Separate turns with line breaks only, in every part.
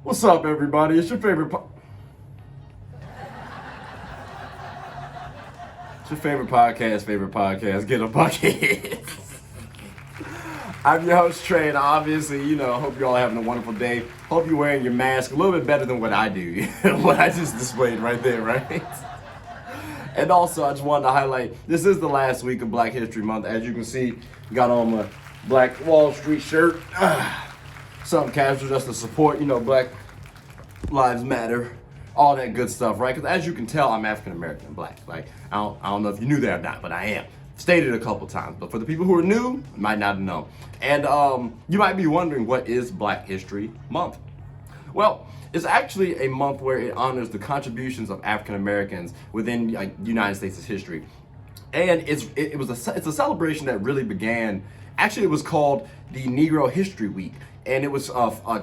What's up, everybody? It's your favorite podcast. Get a bucket. I'm your host, Trey, and obviously, hope you're all having a wonderful day. Hope you're wearing your mask a little bit better than what I do. What I just displayed right there, right? And also, I just wanted to highlight, this is the last week of Black History Month. As you can see, got on my Black Wall Street shirt. Something casual just to support, Black Lives Matter, all that good stuff, right? Because as you can tell, I'm African American and Black. Like, I don't know if you knew that or not, but I am. Stated a couple times, but for the people who are new, might not know. And you might be wondering, what is Black History Month? Well, it's actually a month where it honors the contributions of African Americans within the United States' history. And it's a celebration that really began, actually it was called the Negro History Week. And it was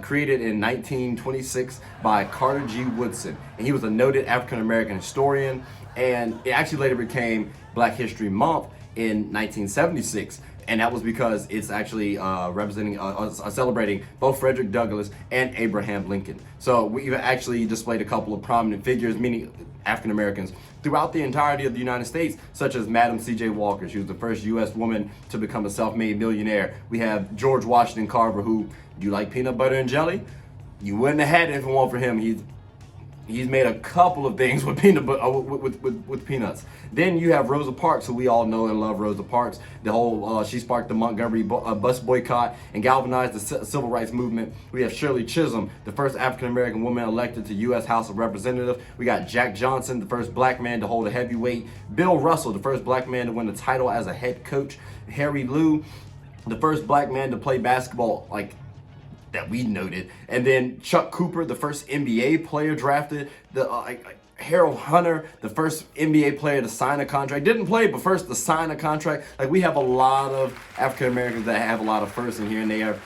created in 1926 by Carter G. Woodson. And he was a noted African-American historian. And it actually later became Black History Month in 1976. And that was because it's actually celebrating both Frederick Douglass and Abraham Lincoln. So we even actually displayed a couple of prominent figures, meaning African Americans, throughout the entirety of the United States, such as Madam C.J. Walker. She was the first U.S. woman to become a self-made millionaire. We have George Washington Carver, who, do you like peanut butter and jelly? You wouldn't have had it if it weren't for him. He's made a couple of things with with peanuts. Then you have Rosa Parks, who we all know and love. Rosa Parks, the whole she sparked the Montgomery bus boycott and galvanized the civil rights movement. We have Shirley Chisholm, the first African American woman elected to U.S. House of Representatives. We got Jack Johnson, the first black man to hold a heavyweight. Bill Russell, the first black man to win the title as a head coach. Harry Lou, the first black man to play basketball that we noted. And then Chuck Cooper, the first NBA player drafted. Harold Hunter, the first NBA player to sign a contract. Didn't play, but first to sign a contract. We have a lot of African Americans that have a lot of firsts in here, and they are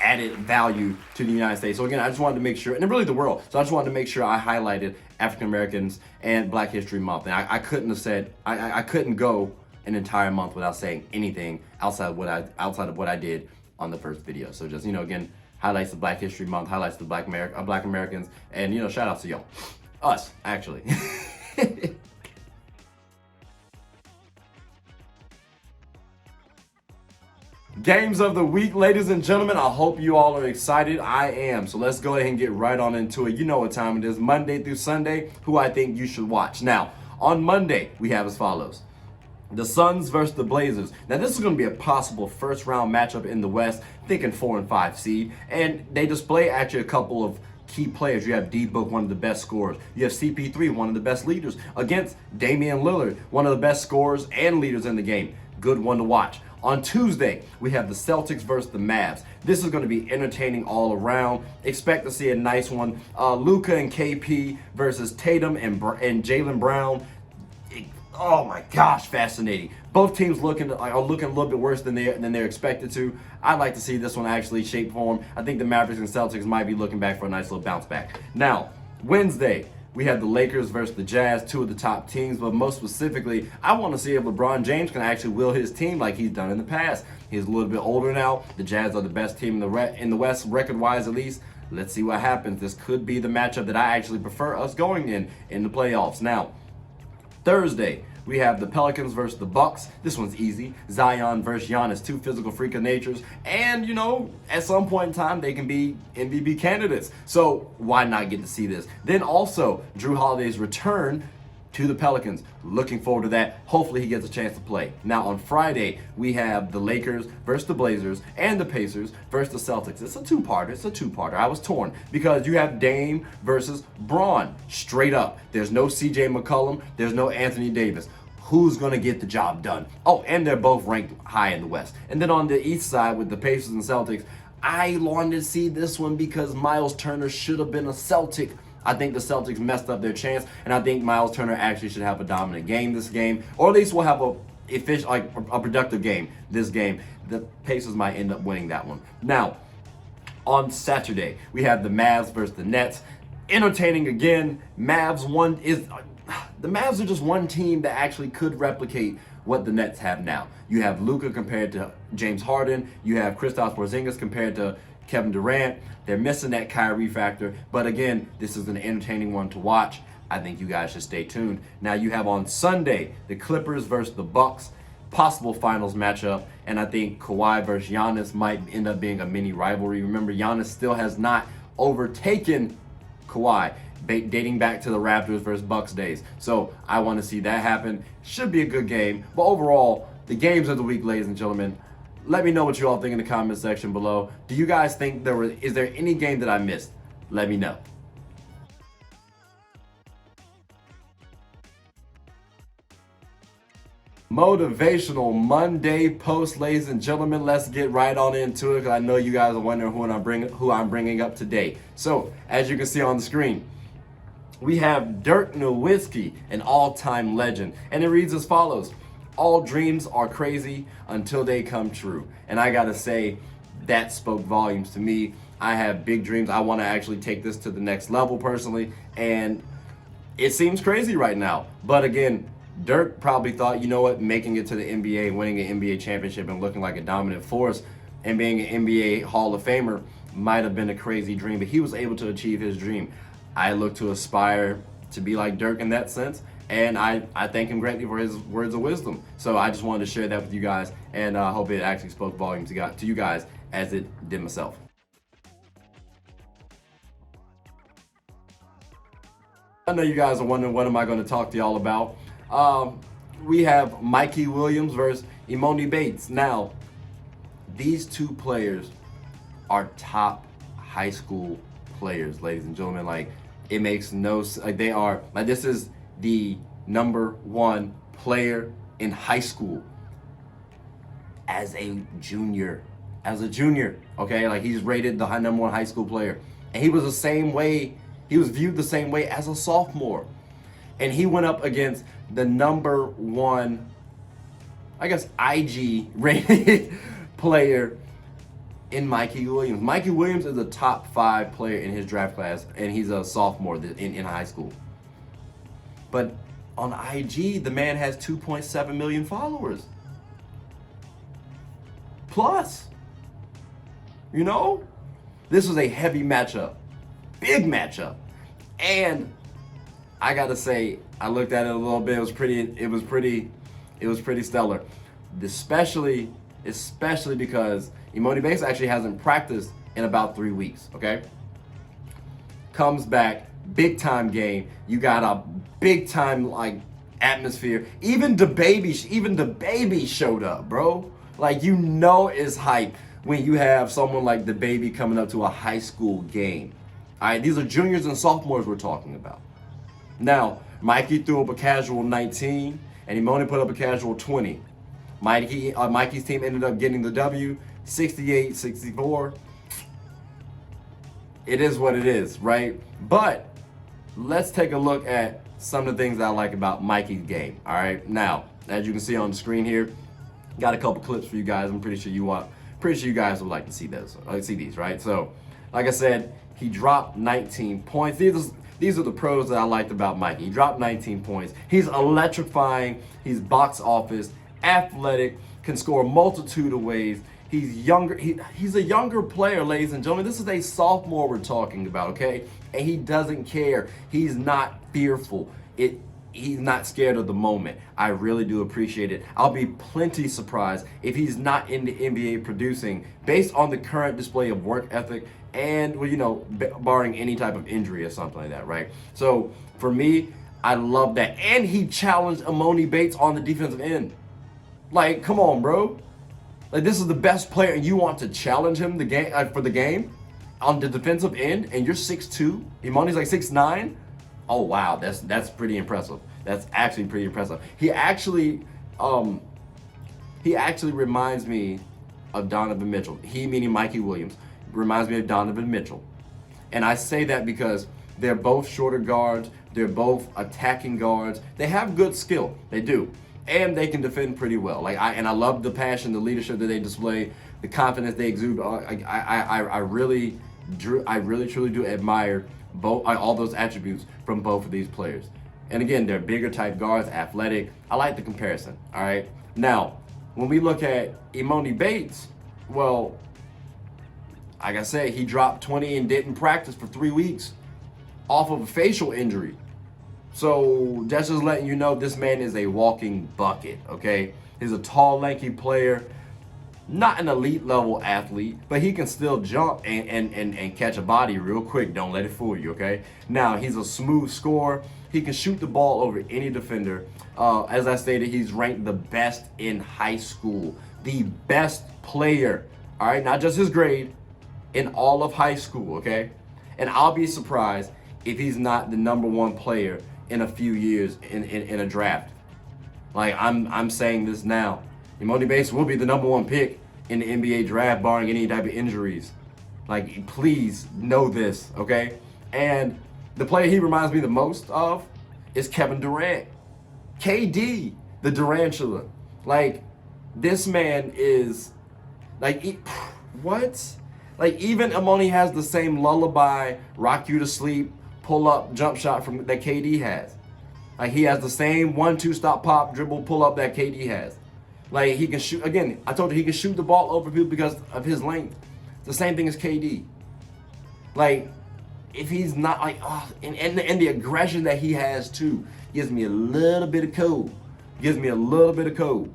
added value to the United States. So again, I just wanted to make sure, and really the world. So I just wanted to make sure I highlighted African Americans and Black History Month. And I couldn't have said, I couldn't go an entire month without saying anything outside of what I did on the first video. So just, again, highlights the Black History Month, highlights the Black Americans, and, shout out to y'all. Us, actually. Games of the week, ladies and gentlemen. I hope you all are excited. I am. So let's go ahead and get right on into it. You know what time it is, Monday through Sunday, who I think you should watch. Now, on Monday, we have as follows. The Suns versus the Blazers. Now, this is going to be a possible first-round matchup in the West, thinking 4 and 5 seed. And they display actually a couple of key players. You have D-Book, one of the best scorers. You have CP3, one of the best leaders, against Damian Lillard, one of the best scorers and leaders in the game. Good one to watch. On Tuesday, we have the Celtics versus the Mavs. This is going to be entertaining all around. Expect to see a nice one. Luka and KP versus Tatum and Jaylen Brown. Oh my gosh, fascinating. Both teams are looking a little bit worse than they're expected to. I'd like to see this one actually shape form. I think the Mavericks and Celtics might be looking back for a nice little bounce back. Now, Wednesday, we have the Lakers versus the Jazz, two of the top teams, but most specifically, I want to see if LeBron James can actually will his team like he's done in the past. He's a little bit older now. The Jazz are the best team in the West, record-wise at least. Let's see what happens. This could be the matchup that I actually prefer us going in the playoffs. Now, Thursday, we have the Pelicans versus the Bucks. This one's easy. Zion versus Giannis, two physical freak of natures. And, at some point in time, they can be MVP candidates. So why not get to see this? Then also, Drew Holiday's return to the Pelicans. Looking forward to that. Hopefully he gets a chance to play. Now on Friday, we have the Lakers versus the Blazers and the Pacers versus the Celtics. It's a two-parter. I was torn because you have Dame versus Braun. Straight up. There's no CJ McCollum. There's no Anthony Davis. Who's going to get the job done? Oh, and they're both ranked high in the West. And then on the East side with the Pacers and Celtics, I wanted to see this one because Miles Turner should have been a Celtic. I think the Celtics messed up their chance, and I think Miles Turner actually should have a dominant game this game, or at least we'll have a productive game this game. The Pacers might end up winning that one. Now, on Saturday, we have the Mavs versus the Nets. Entertaining again. The Mavs are just one team that actually could replicate what the Nets have now. You have Luka compared to James Harden. You have Kristaps Porzingis compared to Kevin Durant. They're missing that Kyrie factor. But again, this is an entertaining one to watch. I think you guys should stay tuned. Now you have on Sunday the Clippers versus the Bucks, possible finals matchup, and I think Kawhi versus Giannis might end up being a mini rivalry. Remember, Giannis still has not overtaken Kawhi, dating back to the Raptors versus Bucks days. So I want to see that happen. Should be a good game. But overall, the games of the week, ladies and gentlemen. Let me know what you all think in the comment section below. Do you guys think is there any game that I missed? Let me know. Motivational Monday post, ladies and gentlemen. Let's get right on into it, because I know you guys are wondering who I'm bringing up today. So, as you can see on the screen, we have Dirk Nowitzki, an all-time legend, and it reads as follows: all dreams are crazy until they come true. And I gotta say, that spoke volumes to me. I have big dreams. I want to actually take this to the next level personally, and it seems crazy right now. But again, Dirk probably thought, you know what, making it to the NBA, winning an NBA championship and looking like a dominant force and being an NBA Hall of Famer might have been a crazy dream, but he was able to achieve his dream. I look to aspire to be like Dirk in that sense, and I thank him greatly for his words of wisdom. So I just wanted to share that with you guys, and I hope it actually spoke volumes to you guys as it did myself. I know you guys are wondering, what am I going to talk to y'all about? We have Mikey Williams versus Emoni Bates. Now, these two players are top high school players, ladies and gentlemen. Like, it makes no sense. Like, they are, like, this is the #1 player in high school as a junior. Okay, like, he's rated the #1 high school player, and he was the same way. He was viewed the same way as a sophomore, and he went up against the #1, I guess, IG rated player in Mikey Williams. Mikey Williams is a top 5 player in his draft class, and he's a sophomore in high school. But on IG, the man has 2.7 million followers. Plus, you know, this was a heavy matchup, big matchup, and I gotta say, I looked at it a little bit. It was pretty stellar, especially because Emoni Bates actually hasn't practiced in about 3 weeks. Okay, comes back, big time game. You got a big time like atmosphere. Even the baby showed up, bro. Like, you know, it's hype when you have someone like the baby coming up to a high school game. All right, these are juniors and sophomores we're talking about. Now, Mikey threw up a casual 19, and Imani put up a casual 20. Mikey's team ended up getting the W, 68-64. It is what it is, right? But let's take a look at some of the things that I like about Mikey's game. All right, now, as you can see on the screen here, got a couple clips for you guys. I'm pretty sure you guys would like to see those. See these, right? So, like I said, he dropped 19 points. These are the pros that I liked about Mikey. He dropped 19 points. He's electrifying. He's box office, athletic, can score a multitude of ways. He's younger. He's a younger player, ladies and gentlemen. This is a sophomore we're talking about, okay? And he doesn't care. He's not fearful. He's not scared of the moment. I really do appreciate it. I'll be plenty surprised if he's not in the NBA producing based on the current display of work ethic and, well, you know, barring any type of injury or something like that, right? So for me, I love that. And he challenged Emoni Bates on the defensive end. Like, come on, bro. Like, this is the best player, and you want to challenge him for the game on the defensive end, and you're 6'2". Imani's like 6'9". Oh wow, that's pretty impressive. That's actually pretty impressive. He actually reminds me of Donovan Mitchell. He, meaning Mikey Williams, reminds me of Donovan Mitchell. And I say that because they're both shorter guards, they're both attacking guards. They have good skill, they do. And they can defend pretty well. I love the passion, the leadership that they display, the confidence they exude. I really truly do admire all those attributes from both of these players. And again, they're bigger type guards, athletic. I like the comparison, all right? Now, when we look at Emoni Bates, well, Like I said, he dropped 20 and didn't practice for 3 weeks off of a facial injury. So that's just letting you know this man is a walking bucket, okay? He's a tall, lanky player, not an elite level athlete, but he can still jump and catch a body real quick. Don't let it fool you, okay? Now, he's a smooth scorer. He can shoot the ball over any defender. As I stated, he's ranked the best in high school, the best player, all right? Not just his grade, in all of high school, okay? And I'll be surprised if he's not the #1 player in a few years in a draft. Like, I'm saying this now. Emoni Bates will be the #1 pick in the NBA draft, barring any type of injuries. Like, please know this, okay? And the player he reminds me the most of is Kevin Durant. KD, the Durantula. Like, this man is, like, what? Like, even Imani has the same lullaby, rock you to sleep, pull up, jump shot from that KD has. Like, he has the same 1-2 stop, pop, dribble, pull up that KD has. Like, he can shoot, again, I told you he can shoot the ball over people because of his length. It's the same thing as KD. Like, if he's not like, and the aggression that he has too, gives me a little bit of code. Gives me a little bit of code.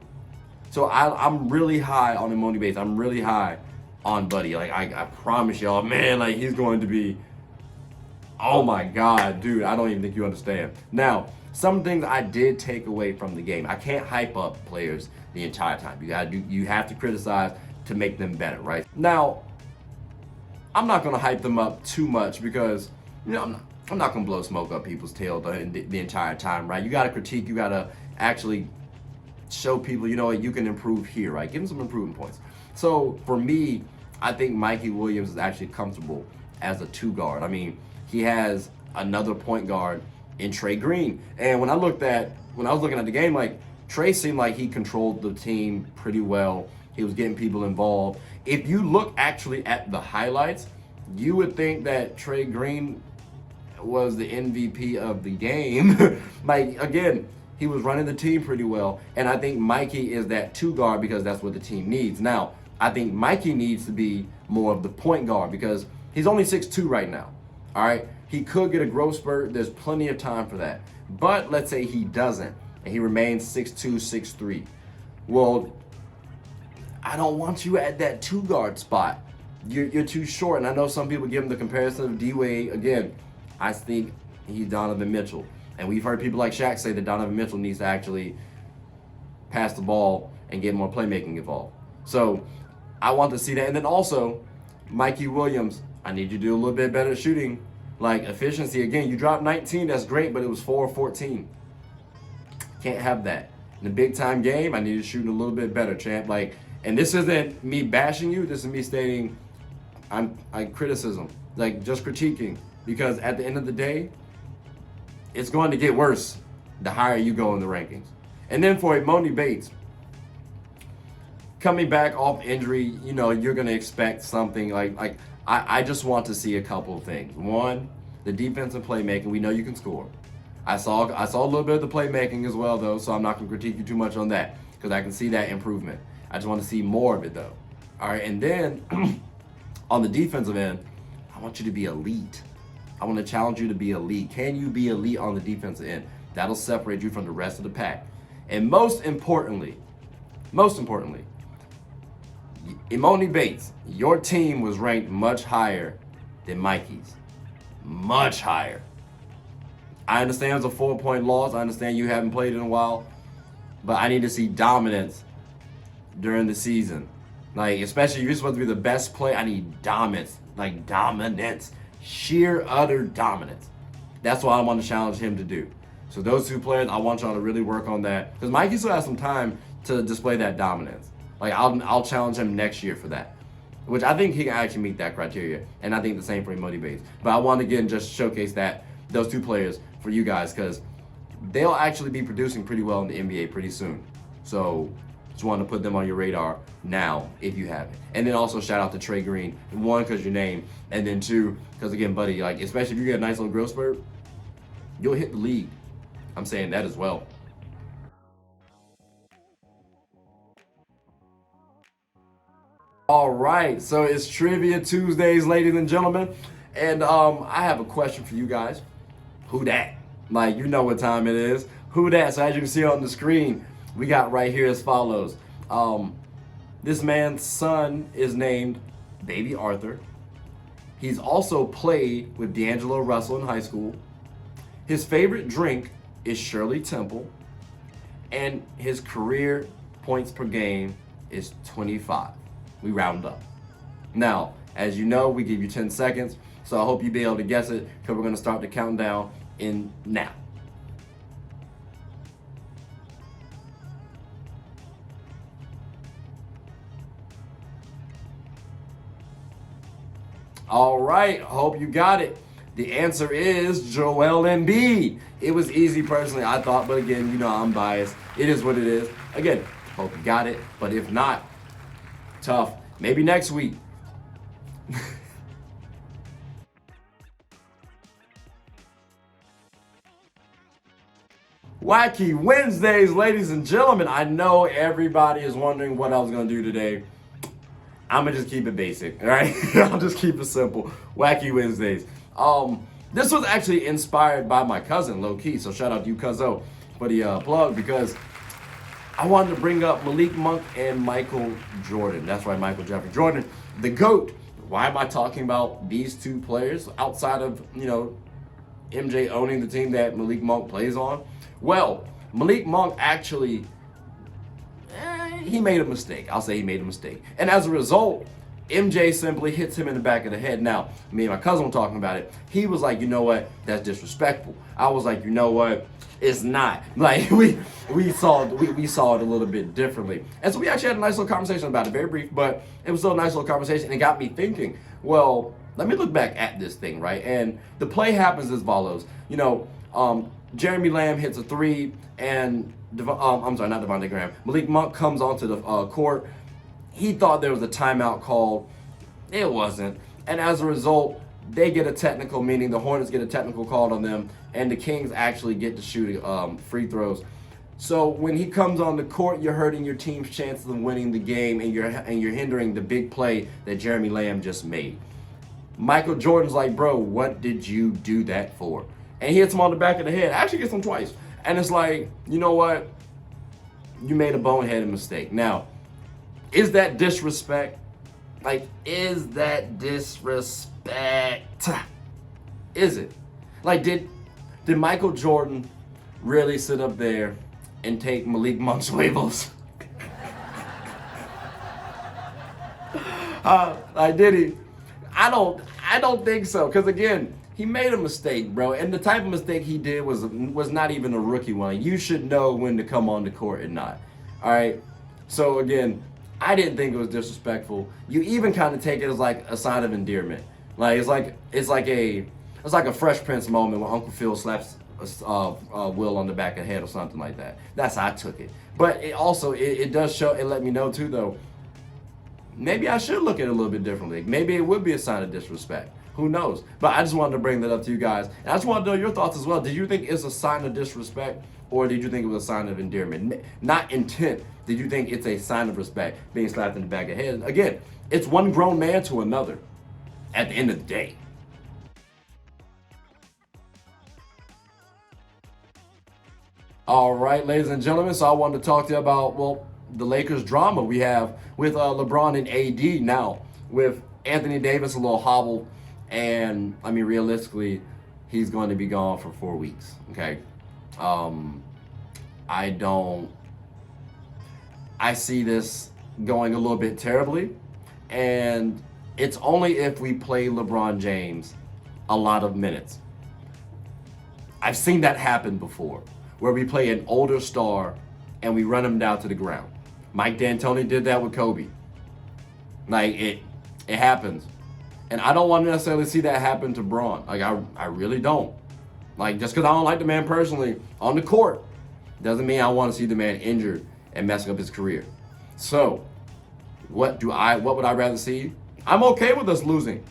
So I'm really high on Emoni Bates. I'm really high on Buddy. Like, I promise y'all, man, like, he's going to be, oh my God, dude, I don't even think you understand. Now, some things I did take away from the game. I can't hype up players the entire time. You have to criticize to make them better, right? Now, I'm not gonna hype them up too much because, you know, I'm not gonna blow smoke up people's tail the entire time, right? You gotta critique, you gotta actually show people, you know what, you can improve here, right? Give them some improvement points. So for me, I think Mikey Williams is actually comfortable as a 2 guard. I mean, he has another point guard in Trey Green. And when I was looking at the game, like, Trey seemed like he controlled the team pretty well. He was getting people involved. If you look actually at the highlights, you would think that Trey Green was the MVP of the game. Like, again, he was running the team pretty well. And I think Mikey is that 2 guard because that's what the team needs. Now, I think Mikey needs to be more of the point guard because he's only 6'2" right now. All right? He could get a growth spurt. There's plenty of time for that. But let's say he doesn't and he remains 6'2", 6'3". Well, I don't want you at that 2 guard spot. You're too short. And I know some people give him the comparison of D-Wade. Again, I think he's Donovan Mitchell. And we've heard people like Shaq say that Donovan Mitchell needs to actually pass the ball and get more playmaking involved. So I want to see that. And then also, Mikey Williams, I need you to do a little bit better shooting. Like, efficiency, again, you dropped 19, that's great, but it was 4 of 14. Can't have that. In a big time game, I need you shooting a little bit better, champ. Like, and this isn't me bashing you, this is me stating I'm criticism. Like, just critiquing. Because at the end of the day, it's going to get worse the higher you go in the rankings. And then for Emoni Bates, coming back off injury, you know, you're going to expect something like I just want to see a couple of things. One, the defensive playmaking. We know you can score. I saw a little bit of the playmaking as well, though, so I'm not going to critique you too much on that because I can see that improvement. I just want to see more of it, though. All right, and then on the defensive end, I want you to be elite. I want to challenge you to be elite. Can you be elite on the defensive end? That'll separate you from the rest of the pack. And most importantly, Emoni Bates, your team was ranked much higher than Mikey's. Much higher. I understand it's a 4-point loss. I understand you haven't played in a while. But I need to see dominance during the season. Like, especially if you're supposed to be the best player, I need dominance. Like, dominance. Sheer, utter dominance. That's what I want to challenge him to do. So those 2 players, I want y'all to really work on that. Because Mikey still has some time to display that dominance. Like, I'll challenge him next year for that. Which I think he can actually meet that criteria. And I think the same for Emoni Bates. But I want to, again, just showcase those 2 players for you guys. Because they'll actually be producing pretty well in the NBA pretty soon. So just wanted to put them on your radar now if you haven't. And then also shout out to Trey Green. 1, because your name. And then 2, because again, buddy, like, especially if you get a nice little growth spurt, you'll hit the league. I'm saying that as well. All right, so it's Trivia Tuesdays, ladies and gentlemen, and I have a question for you guys. Who dat? Like, you know what time it is. Who dat? So as you can see on the screen, we got right here as follows. This man's son is named Baby Arthur. He's also played with D'Angelo Russell in high school. His favorite drink is Shirley Temple, and his career points per game is 25. We round up. Now, as you know, we give you 10 seconds, so I hope you'll be able to guess it, because we're going to start the countdown in now. All right, hope you got it. The answer is Joel Embiid. It was easy personally, I thought, but again, you know I'm biased. It is what it is. Again, hope you got it, but if not, tough. Maybe next week. Wacky Wednesdays, ladies and gentlemen. I know everybody is wondering what I was going to do today. I'm going to just keep it basic, all right? I'll just keep it simple. Wacky Wednesdays. This was actually inspired by my cousin, low-key, so shout out to you, Cuzzo, for the plug, because I wanted to bring up Malik Monk and Michael Jordan. That's right, Michael Jeffrey Jordan, the GOAT. Why am I talking about these two players outside of, you know, MJ owning the team that Malik Monk plays on? Well, Malik Monk actually, he made a mistake. I'll say he made a mistake. And as a result, MJ simply hits him in the back of the head. Now, me and my cousin were talking about it. He was like, you know what? That's disrespectful. I was like, you know what? It's not. Like, we saw it a little bit differently. And so we actually had a nice little conversation about it, very brief, but it was still a nice little conversation, and it got me thinking, well, let me look back at this thing, right? And the play happens as follows. You know, Jeremy Lamb hits a three, and I'm sorry, not Devontae Graham. Malik Monk comes onto the court. He thought there was a timeout called. It wasn't. And as a result, they get a technical, meaning the Hornets get a technical called on them, and the Kings actually get to shoot free throws. So when he comes on the court, you're hurting your team's chances of winning the game, and you're hindering the big play that Jeremy Lamb just made. Michael Jordan's like, bro, what did you do that for? And he hits him on the back of the head. Actually gets him twice. And it's like, you know what? You made a boneheaded mistake. Now, is that disrespect? Like, is that disrespect? Is it? Like, did Michael Jordan really sit up there and take Malik Monk's huevos? Like, did he? I don't think so. Because again, he made a mistake, bro. And the type of mistake he did was not even a rookie one. You should know when to come on the court and not. All right. So again, I didn't think it was disrespectful. You even kind of take it as like a sign of endearment. Like it's like a Fresh Prince moment when Uncle Phil slaps Will on the back of the head or something like that. That's how I took it. But it does show. It let me know too, though. Maybe I should look at it a little bit differently. Maybe it would be a sign of disrespect. Who knows? But I just wanted to bring that up to you guys. And I just want to know your thoughts as well. Did you think it's a sign of disrespect, or did you think it was a sign of endearment? Not intent. Did you think it's a sign of respect being slapped in the back of the head? Again, it's one grown man to another at the end of the day. All right, ladies and gentlemen, so I wanted to talk to you about, well, the Lakers drama we have with LeBron and AD now. With Anthony Davis a little hobbled, and I mean, realistically, he's going to be gone for 4 weeks, okay? I see this going a little bit terribly, and it's only if we play LeBron James a lot of minutes. I've seen that happen before, where we play an older star and we run him down to the ground. Mike D'Antoni did that with Kobe. Like, it happens. And I don't want to necessarily see that happen to Braun. Like, I really don't. Like, just because I don't like the man personally on the court doesn't mean I want to see the man injured and messing up his career. So, what would I rather see? I'm okay with us losing.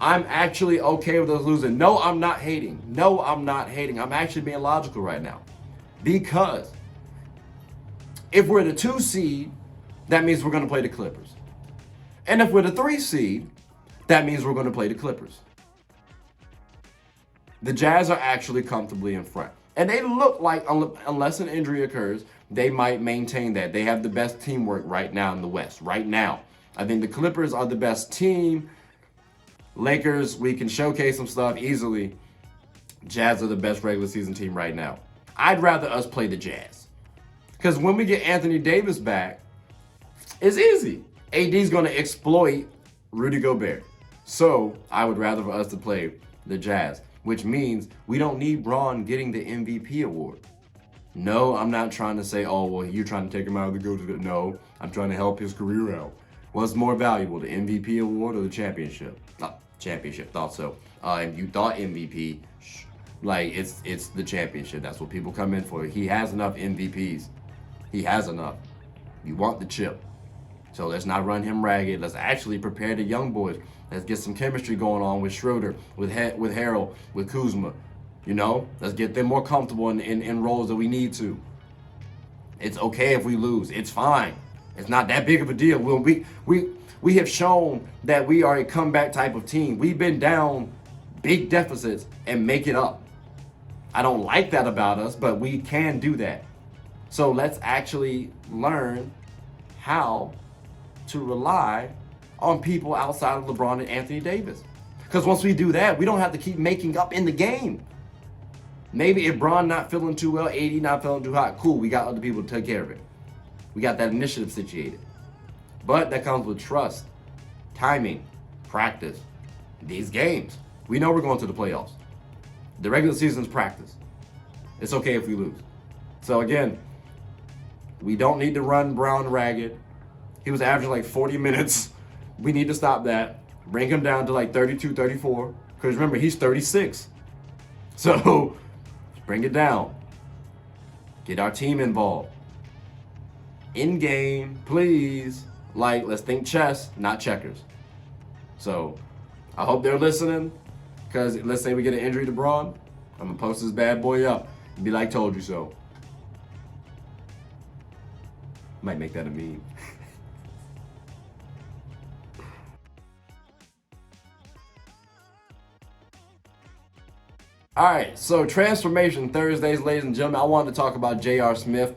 I'm actually okay with us losing. No, I'm not hating. No, I'm not hating. I'm actually being logical right now. Because if we're the 2 seed, that means we're going to play the Clippers. And if we're the 3 seed, that means we're going to play the Clippers. The Jazz are actually comfortably in front. And they look like, unless an injury occurs, they might maintain that. They have the best teamwork right now in the West, right now. I think the Clippers are the best team. Lakers, we can showcase some stuff easily. Jazz are the best regular season team right now. I'd rather us play the Jazz. Because when we get Anthony Davis back, it's easy. AD's going to exploit Rudy Gobert. So I would rather for us to play the Jazz, which means we don't need Bron getting the MVP award. No, I'm not trying to say, oh, well, you're trying to take him out of the GOAT. No, I'm trying to help his career out. What's more valuable, the MVP award or the championship? Championship, thought so. If you thought MVP, like it's the championship. That's what people come in for. He has enough MVPs. He has enough. You want the chip. So let's not run him ragged. Let's actually prepare the young boys. Let's get some chemistry going on with Schroeder, with Harrell, with Kuzma. You know, let's get them more comfortable in roles that we need to. It's okay if we lose. It's fine. It's not that big of a deal. We have shown that we are a comeback type of team. We've been down big deficits and make it up. I don't like that about us, but we can do that. So let's actually learn how to rely on people outside of LeBron and Anthony Davis. Because once we do that, we don't have to keep making up in the game. Maybe if Bron not feeling too well, AD not feeling too hot, cool, we got other people to take care of it. We got that initiative situated. But that comes with trust, timing, practice. These games, we know we're going to the playoffs. The regular season's practice. It's okay if we lose. So again, we don't need to run Brown ragged. He was averaging like 40 minutes. We need to stop that. Bring him down to like 32, 34. Because remember, he's 36. So bring it down. Get our team involved. In game, please. Like, let's think chess, not checkers. So I hope they're listening. Because let's say we get an injury to Braun, I'm going to post this bad boy up and be like, told you so. Might make that a meme. All right, so Transformation Thursdays, ladies and gentlemen. I wanted to talk about J.R. Smith.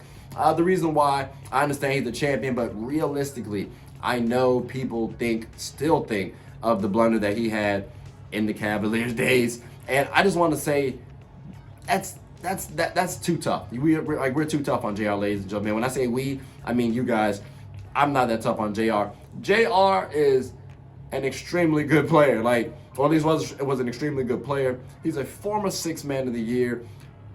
The reason why, I understand he's the champion, but realistically, I know people still think of the blunder that he had in the Cavaliers days, and I just want to say that's too tough. We're too tough on JR, ladies and gentlemen. When I say we, I mean you guys. I'm not that tough on JR. JR is an extremely good player. Or at least was an extremely good player. He's a former 6th Man of the Year,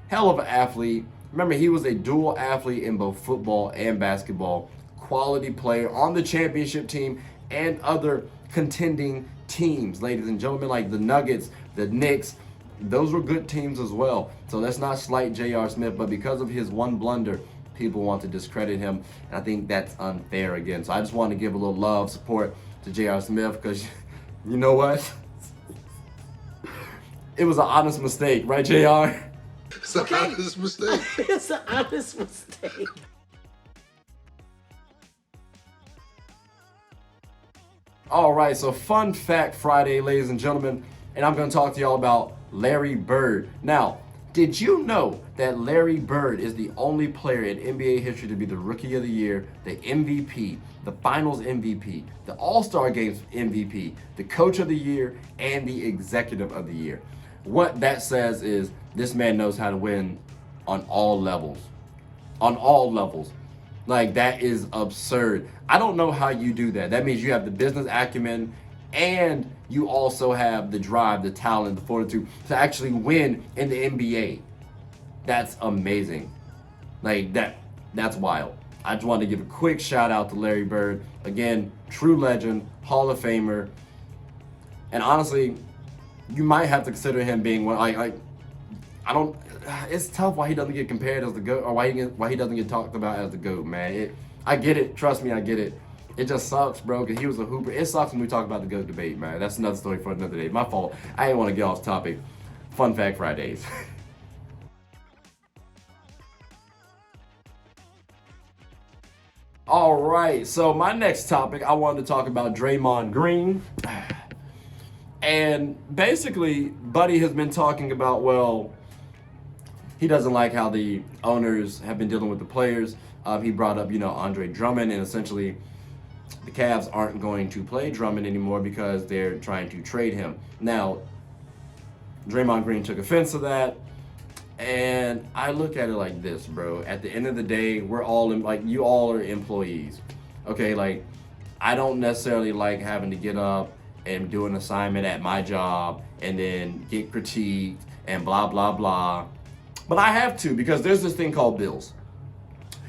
hell of an athlete. Remember, he was a dual athlete in both football and basketball. Quality player on the championship team and other contending teams, ladies and gentlemen, like the Nuggets, the Knicks. Those were good teams as well. So let's not slight J.R. Smith, but because of his one blunder, people want to discredit him. And I think that's unfair again. So I just want to give a little love, support to J.R. Smith because you know what? It was an honest mistake, right, JR?
It's an honest mistake.
It's an honest mistake.
All right, so Fun Fact Friday, ladies and gentlemen, and I'm going to talk to y'all about Larry Bird. Now, did you know that Larry Bird is the only player in NBA history to be the Rookie of the Year, the MVP, the Finals MVP, the All-Star Games MVP, the Coach of the Year, and the Executive of the Year? What that says is this man knows how to win on all levels. On all levels. Like, that is absurd. I don't know how you do that. That means you have the business acumen and you also have the drive, the talent, the fortitude to actually win in the NBA. That's amazing. Like, that's wild. I just wanted to give a quick shout out to Larry Bird. Again, true legend, Hall of Famer. And honestly, you might have to consider him being one. It's tough why he doesn't get compared as the GOAT, or why he doesn't get talked about as the GOAT, man. I get it. Trust me, I get it. It just sucks, bro, because he was a hooper. It sucks when we talk about the GOAT debate, man. That's another story for another day. My fault. I didn't want to get off topic. Fun Fact Fridays. All right, so my next topic, I wanted to talk about Draymond Green. And basically, Buddy has been talking about, well, he doesn't like how the owners have been dealing with the players. He brought up, Andre Drummond, and essentially the Cavs aren't going to play Drummond anymore because they're trying to trade him. Now, Draymond Green took offense to that. And I look at it like this, bro. At the end of the day, we're all you all are employees. Okay, I don't necessarily like having to get up and do an assignment at my job and then get critiqued and blah, blah, blah. But I have to because there's this thing called bills.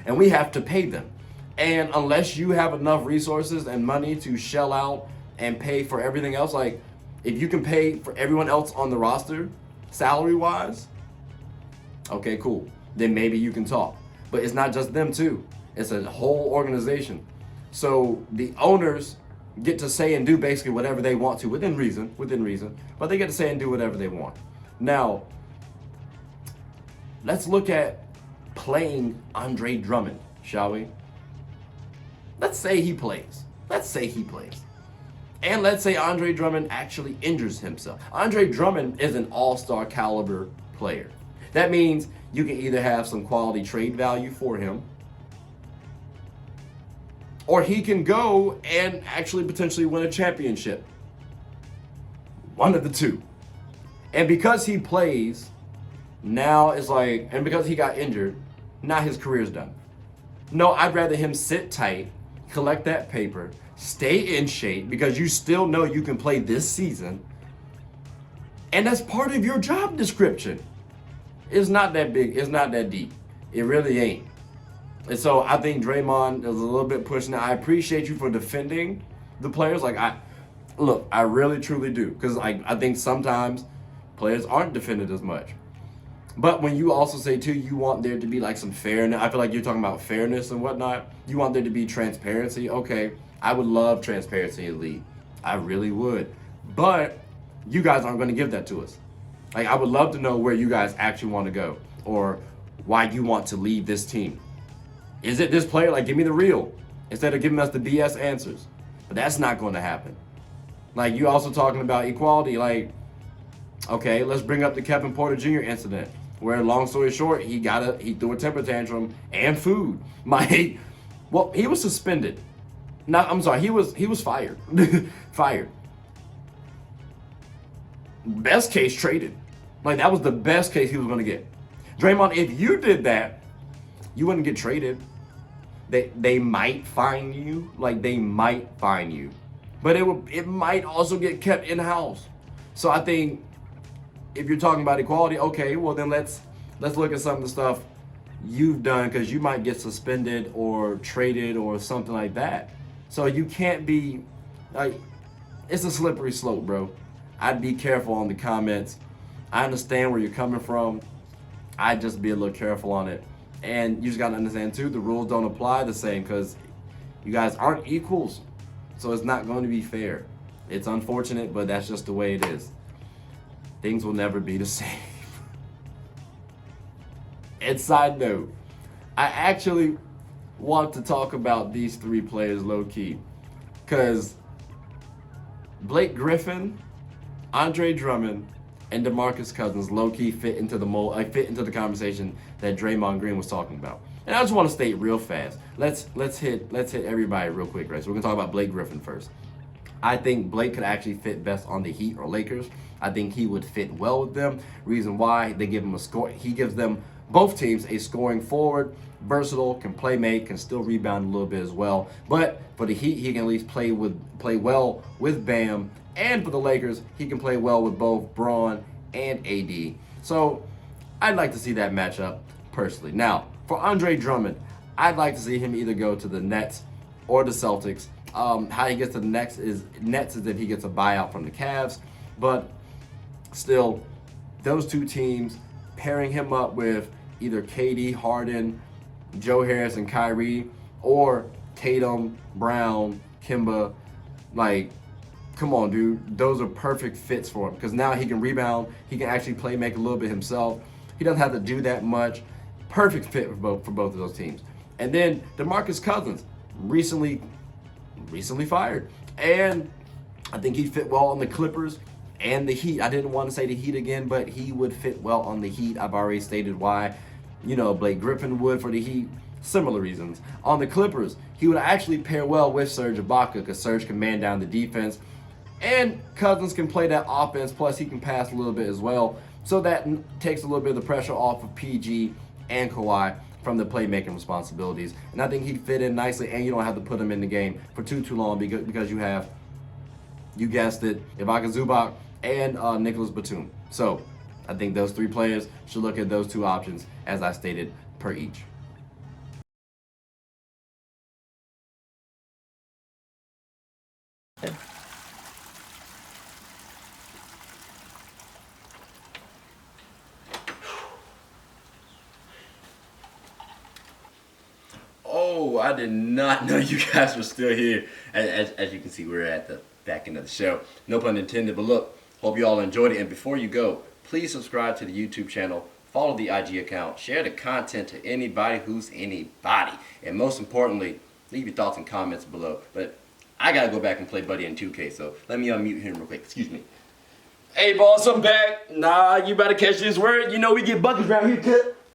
And we have to pay them. And unless you have enough resources and money to shell out and pay for everything else, if you can pay for everyone else on the roster, salary-wise, okay, cool. Then maybe you can talk. But it's not just them too. It's a whole organization. So the owners get to say and do basically whatever they want to within reason, but they get to say and do whatever they want. Now, let's look at playing Andre Drummond, shall we? Let's say he plays. And let's say Andre Drummond actually injures himself. Andre Drummond is an all-star caliber player. That means you can either have some quality trade value for him, or he can go and actually potentially win a championship. One of the two. And because he plays, now it's and because he got injured, now his career's done. No, I'd rather him sit tight, collect that paper, stay in shape, because you still know you can play this season. And that's part of your job description. It's not that big. It's not that deep. It really ain't. And so I think Draymond is a little bit pushing it. I appreciate you for defending the players. I really truly do. Because I think sometimes players aren't defended as much. But when you also say too, you want there to be some fairness. I feel like you're talking about fairness and whatnot. You want there to be transparency. Okay, I would love transparency in the league. I really would. But you guys aren't going to give that to us. I would love to know where you guys actually want to go or why you want to leave this team. Is it this player? Give me the real instead of giving us the BS answers. But that's not going to happen. You also talking about equality. Okay, let's bring up the Kevin Porter Jr. incident where, long story short, he threw a temper tantrum and food. He was suspended. No, I'm sorry, he was fired. Fired. Best case, traded. That was the best case he was going to get. Draymond, if you did that, you wouldn't get traded. They might fine you. They might fine you. But it might also get kept in-house. So I think if you're talking about equality, okay, well then let's look at some of the stuff you've done, because you might get suspended or traded or something like that. So you can't be it's a slippery slope, bro. I'd be careful on the comments. I understand where you're coming from. I'd just be a little careful on it. And you just got to understand, too, the rules don't apply the same because you guys aren't equals. So it's not going to be fair. It's unfortunate, but that's just the way it is. Things will never be the same. And side note, I actually want to talk about these three players low-key. Because Blake Griffin, Andre Drummond, and DeMarcus Cousins low-key fit into the conversation that Draymond Green was talking about. And I just want to state real fast. Let's hit everybody real quick, right? So we're gonna talk about Blake Griffin first. I think Blake could actually fit best on the Heat or Lakers. I think he would fit well with them. Reason why, they give him a score. He gives them, both teams, a scoring forward, versatile, can play make, can still rebound a little bit as well. But for the Heat, he can at least play well with Bam. And for the Lakers, he can play well with both Braun and AD. So I'd like to see that matchup personally. Now, for Andre Drummond, I'd like to see him either go to the Nets or the Celtics. How he gets to the Nets is if he gets a buyout from the Cavs. But still, those two teams, pairing him up with either KD, Harden, Joe Harris, and Kyrie, or Tatum, Brown, Kemba, come on, dude. Those are perfect fits for him because now he can rebound. He can actually make a little bit himself. He doesn't have to do that much. Perfect fit for both of those teams. And then DeMarcus Cousins, recently fired. And I think he'd fit well on the Clippers and the Heat. I didn't want to say the Heat again, but he would fit well on the Heat. I've already stated why. Blake Griffin would for the Heat. Similar reasons. On the Clippers, he would actually pair well with Serge Ibaka because Serge can man down the defense. And Cousins can play that offense, plus he can pass a little bit as well. So that takes a little bit of the pressure off of PG and Kawhi from the playmaking responsibilities. And I think he'd fit in nicely, and you don't have to put him in the game for too long because you have, you guessed it, Ivica Zubac and Nicholas Batum. So I think those three players should look at those two options as I stated per each. Oh, I did not know you guys were still here. As you can see, we're at the back end of the show. No pun intended, but look, hope you all enjoyed it. And before you go, please subscribe to the YouTube channel, follow the IG account, share the content to anybody who's anybody. And most importantly, leave your thoughts and comments below. But I gotta go back and play Buddy in 2K, so let me unmute him real quick. Excuse me. Hey, boss, I'm back. Nah, you better catch this word. You know we get buckets around here, kid.